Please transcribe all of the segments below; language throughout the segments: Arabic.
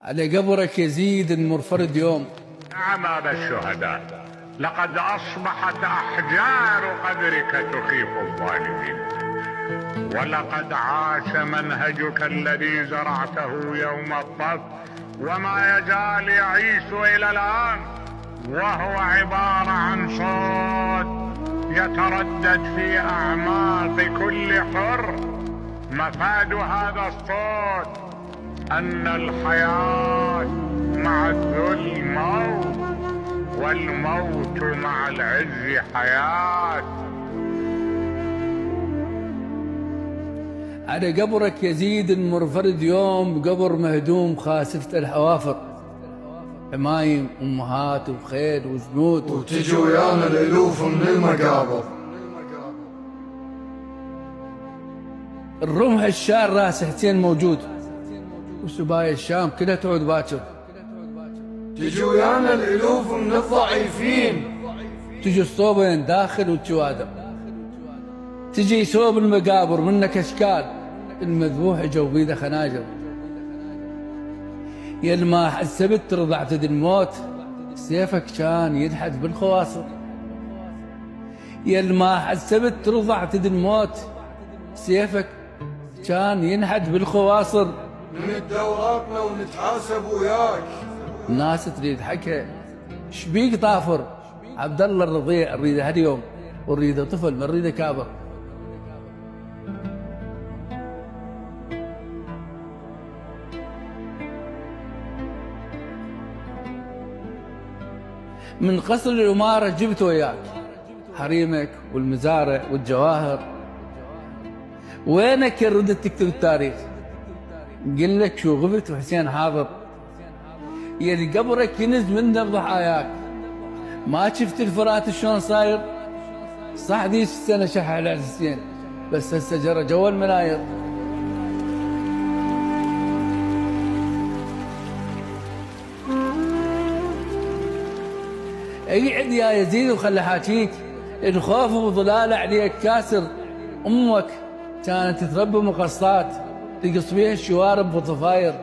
على قبرك يزيد المرفرد يوم. نعم أبا الشهداء، لقد أصبحت أحجار قبرك تخيف الظالمين، ولقد عاش منهجك الذي زرعته يوم الطف وما يزال يعيش إلى الآن، وهو عبارة عن صوت يتردد في أعماق كل حر. مفاد هذا الصوت أن الحياة مع الذل موت، والموت مع العز حياة. على قبرك يزيد المرفرد يوم، قبر مهدوم خاسفة الحوافر، حمايم أمهات وخيل وجنود، وتجي ويانا الألوف من المقابر. الرمح الشار راس حسين موجود، وسبايا الشام كلها تعود باكر. تجي ويانا الألوف من الضعيفين، تجي الصوبين داخل والجوادر، تجي صوب المقابر منك أشكال، المذبوح جو بيده خناجر. يا ما حسبت رضعت الموت، سيفك كان ينحت بالخواصر. يا ما حسبت رضعت الموت، سيفك كان ينحت بالخواصر. نمد دوراتنا ونتحاسب وياك. الناس تريد حكي شبيك طافر، عبد الله الرضيع نريده هاليوم، ونريده طفل ما نريده كابر. من قصر الأمارة جبت وياك حريمك والمزارع والجواهر. وينك يا ردت تكتب التاريخ؟ قل لك شو غبت وحسين حاضر. يلي قبرك ينز منه بضحاياك، ما شفت الفرات شلون صاير؟ صح ديش السنة شح على حسين، بس هسه جرى جو المناير. اقعد يا يزيد وخلي حاكيك، الخوف وضلال عليك كاسر. امك كانت تربي مقصات، تقص بيها الشوارب وطفاير.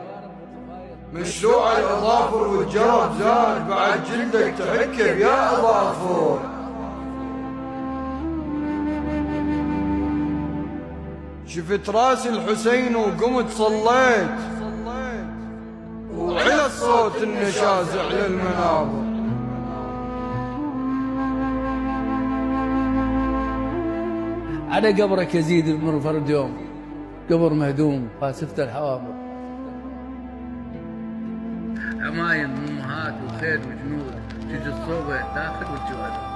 مشروع الأظافر والجرب زاد، بعد جلدك تحكب يا أظافر. شفت راس الحسين وقمت صليت، وعلى الصوت النشازع للمنابر. على قبرك يزيد المرفرد يوم، قبر مهدوم خاسفة الحوافر، حمايم أمهات وخيل وجنود، تجي الصوبة داخل والجواد.